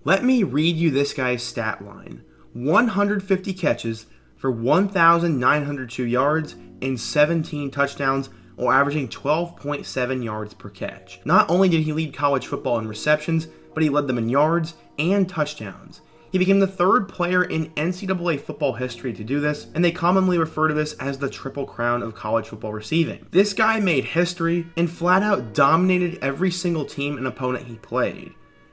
Let me read you this guy's stat line. 150 catches for 1,902 yards and 17 touchdowns while averaging 12.7 yards per catch. Not only did he lead college football in receptions, but he led them in yards and touchdowns. He became the third player in NCAA football history to do this, and they commonly refer to this as the Triple Crown of college football receiving. This guy made history and flat out dominated every single team and opponent he played.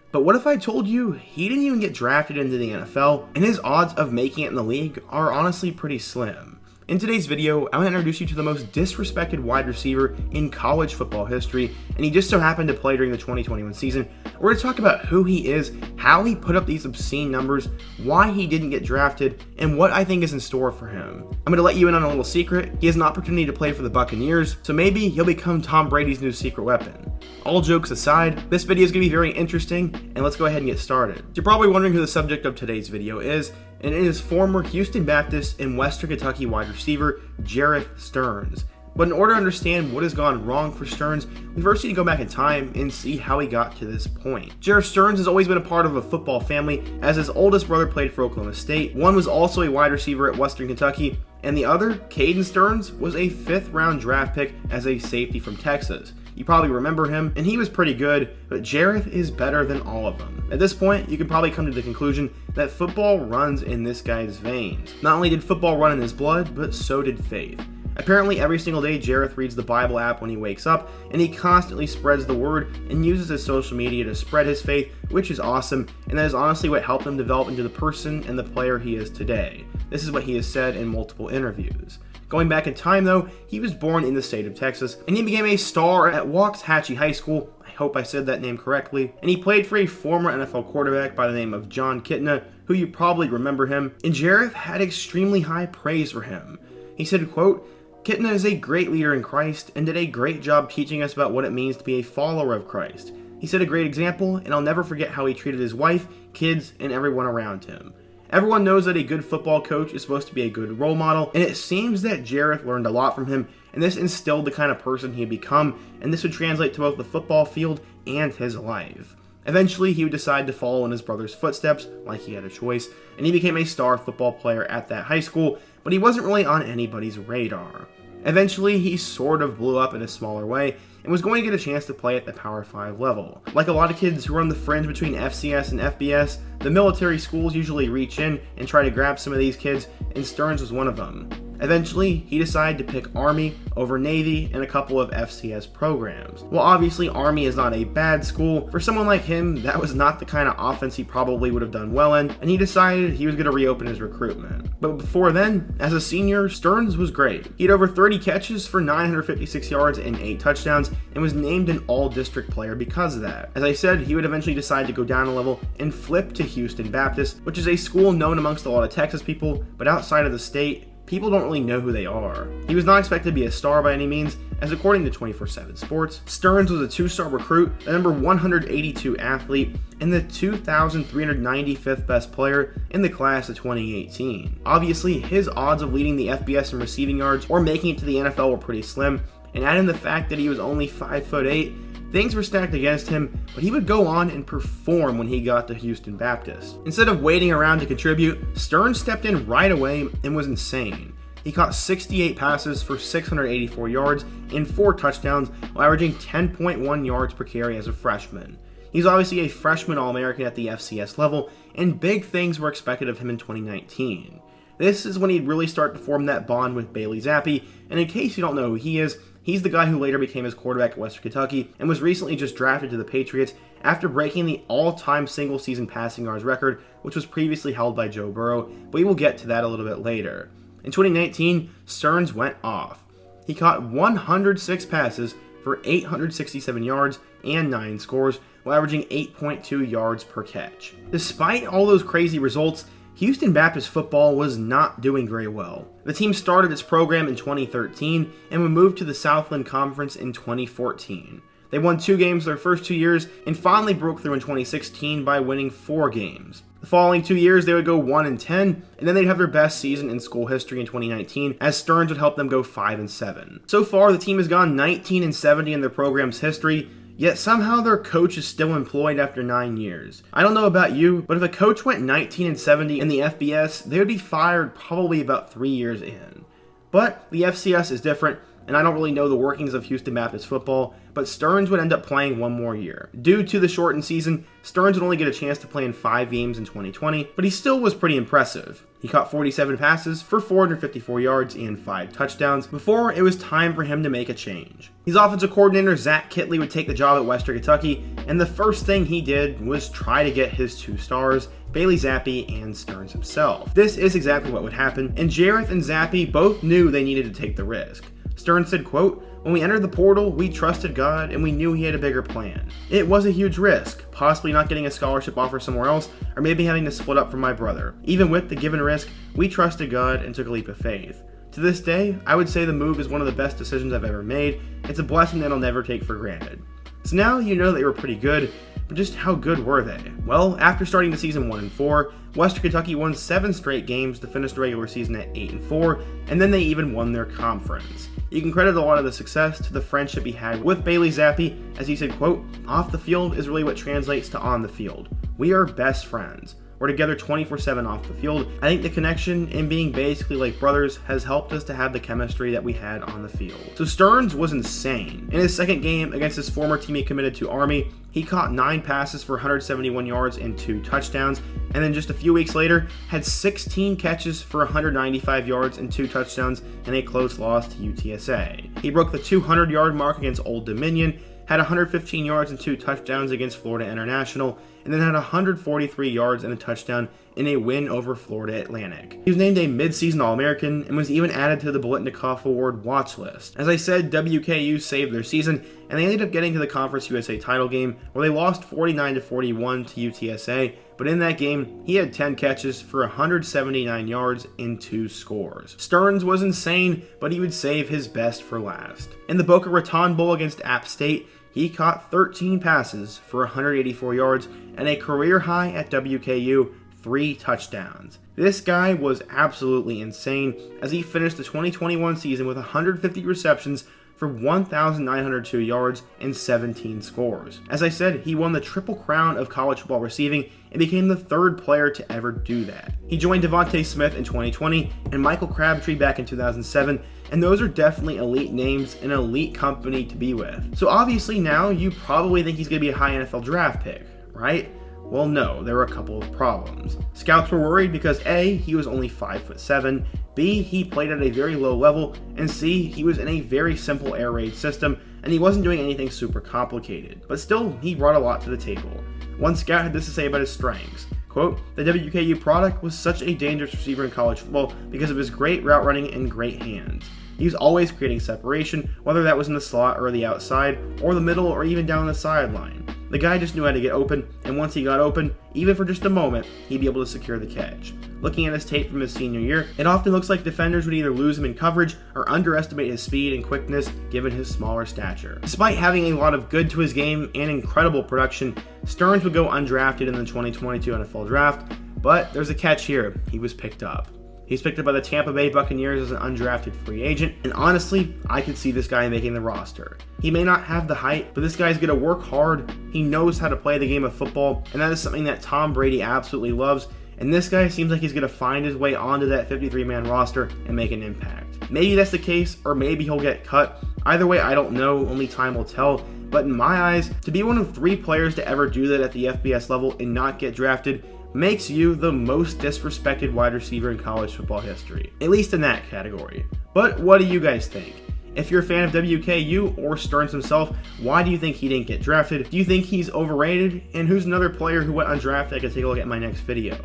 But what if I told you he didn't even get drafted into the NFL, and his odds of making it in the league are honestly pretty slim? In today's video, I want to introduce you to the most disrespected wide receiver in college football history, and he just so happened to play during the 2021 season. We're going to talk about who he is, how he put up these obscene numbers, why he didn't get drafted, and what I think is in store for him. I'm going to let you in on a little secret. He has an opportunity to play for the Buccaneers, so maybe he'll become Tom Brady's new secret weapon. All jokes aside, this video is going to be very interesting, and let's go ahead and get started. You're probably wondering who the subject of today's video is, and it is former Houston Baptist and Western Kentucky wide receiver Jerreth Sterns. But in order to understand what has gone wrong for Sterns, we first need to go back in time and see how he got to this point. Jerreth Sterns has always been a part of a football family, as his oldest brother played for Oklahoma State, one was also a wide receiver at Western Kentucky, and the other, Caden Sterns, was a 5th round draft pick as a safety from Texas. You probably remember him, and he was pretty good, but Jerreth is better than all of them. At this point, you could probably come to the conclusion that football runs in this guy's veins. Not only did football run in his blood, but so did faith. Apparently, every single day, Jerreth reads the Bible app when he wakes up, and he constantly spreads the word and uses his social media to spread his faith, which is awesome, and that is honestly what helped him develop into the person and the player he is today. This is what he has said in multiple interviews. Going back in time though, he was born in the state of Texas, and he became a star at Waxahachie High School, I hope I said that name correctly, and he played for a former NFL quarterback by the name of Jon Kitna, who you probably remember him, and Jerreth had extremely high praise for him. He said, quote, "Kitna is a great leader in Christ and did a great job teaching us about what it means to be a follower of Christ. He set a great example, and I'll never forget how he treated his wife, kids, and everyone around him. Everyone knows that a good football coach is supposed to be a good role model, and it seems that Jerreth learned a lot from him, and this instilled the kind of person he had become, and this would translate to both the football field and his life. Eventually, he would decide to follow in his brother's footsteps, like he had a choice, and he became a star football player at that high school, but he wasn't really on anybody's radar. Eventually, he sort of blew up in a smaller way, and was going to get a chance to play at the Power 5 level. Like a lot of kids who are on the fringe between FCS and FBS, the military schools usually reach in and try to grab some of these kids, and Sterns was one of them. Eventually, he decided to pick Army over Navy and a couple of FCS programs. Well, obviously, Army is not a bad school. For someone like him, that was not the kind of offense he probably would have done well in, and he decided he was going to reopen his recruitment. But before then, as a senior, Sterns was great. He had over 30 catches for 956 yards and 8 touchdowns, and was named an all-district player because of that. As I said, he would eventually decide to go down a level and flip to Houston Baptist, which is a school known amongst a lot of Texas people, but outside of the state, people don't really know who they are. He was not expected to be a star by any means, as according to 24/7 Sports, Sterns was a 2-star recruit, the number 182 athlete, and the 2,395th best player in the class of 2018. Obviously, his odds of leading the FBS in receiving yards or making it to the NFL were pretty slim, and add in the fact that he was only 5'8", things were stacked against him, but he would go on and perform when he got to Houston Baptist. Instead of waiting around to contribute, Sterns stepped in right away and was insane. He caught 68 passes for 684 yards and 4 touchdowns while averaging 10.1 yards per carry as a freshman. He's obviously a freshman All-American at the FCS level, and big things were expected of him in 2019. This is when he'd really start to form that bond with Bailey Zappi, and in case you don't know who he is, he's the guy who later became his quarterback at Western Kentucky and was recently just drafted to the Patriots after breaking the all-time single-season passing yards record, which was previously held by Joe Burrow, but we will get to that a little bit later. In 2019, Sterns went off. He caught 106 passes for 867 yards and 9 scores, while averaging 8.2 yards per catch. Despite all those crazy results, Houston Baptist football was not doing very well. The team started its program in 2013 and would move to the Southland Conference in 2014. They won 2 games their first 2 years and finally broke through in 2016 by winning 4 games. The following 2 years, they would go 1-10, and then they'd have their best season in school history in 2019, as Sterns would help them go 5-7. So far, the team has gone 19-70 in their program's history. yet somehow their coach is still employed after 9 years. I don't know about you, but if a coach went 19-70 in the FBS, they would be fired probably about 3 years in. But the FCS is different, and I don't really know the workings of Houston Baptist football, but Stearns would end up playing one more year. Due to the shortened season, Stearns would only get a chance to play in 5 games in 2020, but he still was pretty impressive. He caught 47 passes for 454 yards and 5 touchdowns before it was time for him to make a change. His offensive coordinator, Zach Kittley, would take the job at Western Kentucky, and the first thing he did was try to get his 2 stars, Bailey Zappi and Stearns himself. This is exactly what would happen, and Jareth and Zappi both knew they needed to take the risk. Stearns said, quote, "When we entered the portal, we trusted God and we knew he had a bigger plan. It was a huge risk, possibly not getting a scholarship offer somewhere else, or maybe having to split up from my brother. Even with the given risk, we trusted God and took a leap of faith. To this day, I would say the move is one of the best decisions I've ever made. It's a blessing that I'll never take for granted." So now you know they were pretty good, but just how good were they? Well, after starting the season 1-4, Western Kentucky won 7 straight games to finish the regular season at 8-4, and then they even won their conference. You can credit a lot of the success to the friendship he had with Bailey Zappi, as he said, quote, "Off the field is really what translates to on the field. We are best friends. We're together 24/7 off the field. I think the connection and being basically like brothers has helped us to have the chemistry that we had on the field." So Stearns was insane. In his second game against his former teammate committed to Army, he caught 9 passes for 171 yards and 2 touchdowns, and then just a few weeks later had 16 catches for 195 yards and 2 touchdowns in a close loss to UTSA. He broke the 200-yard mark against Old Dominion, had 115 yards and 2 touchdowns against Florida International, and then had 143 yards and a touchdown in a win over Florida Atlantic. He was named a mid-season All-American and was even added to the Biletnikoff Award watch list. As I said, WKU saved their season, and they ended up getting to the Conference USA title game, where they lost 49-41 to UTSA, but in that game, he had 10 catches for 179 yards and 2 scores. Stearns was insane, but he would save his best for last. In the Boca Raton Bowl against App State, he caught 13 passes for 184 yards and a career high at WKU, 3 touchdowns. This guy was absolutely insane as he finished the 2021 season with 150 receptions for 1,902 yards and 17 scores. As I said, he won the Triple Crown of college football receiving and became the 3rd player to ever do that. He joined Devontae Smith in 2020 and Michael Crabtree back in 2007, and those are definitely elite names and elite company to be with. So obviously now you probably think he's going to be a high NFL draft pick, right? Well, no, there were a couple of problems. Scouts were worried because A, he was only 5'7", B, he played at a very low level, and C, he was in a very simple air raid system, and he wasn't doing anything super complicated. But still, he brought a lot to the table. One scout had this to say about his strengths. Quote, "The WKU product was such a dangerous receiver in college football because of his great route running and great hands. He was always creating separation, whether that was in the slot or the outside, or the middle, or even down the sideline. The guy just knew how to get open, and once he got open, even for just a moment, he'd be able to secure the catch. Looking at his tape from his senior year, it often looks like defenders would either lose him in coverage or underestimate his speed and quickness given his smaller stature." Despite having a lot of good to his game and incredible production, Stearns would go undrafted in the 2022 NFL Draft, but there's a catch here: he was picked up. He's picked up by the Tampa Bay Buccaneers as an undrafted free agent, and honestly, I could see this guy making the roster. He may not have the height, but this guy's going to work hard, he knows how to play the game of football, and that is something that Tom Brady absolutely loves, and this guy seems like he's going to find his way onto that 53-man roster and make an impact. Maybe that's the case, or maybe he'll get cut. Either way, I don't know, only time will tell, but in my eyes, to be one of 3 players to ever do that at the FBS level and not get drafted makes you the most disrespected wide receiver in college football history, at least in that category. But what do you guys think? If you're a fan of WKU or Stearns himself, why do you think he didn't get drafted? Do you think he's overrated? And who's another player who went undrafted I could take a look at in my next video?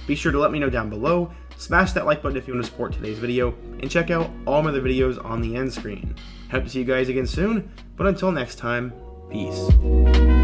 Be sure to let me know down below, smash that like button if you want to support today's video, and check out all my other videos on the end screen. Hope to see you guys again soon, but until next time, peace.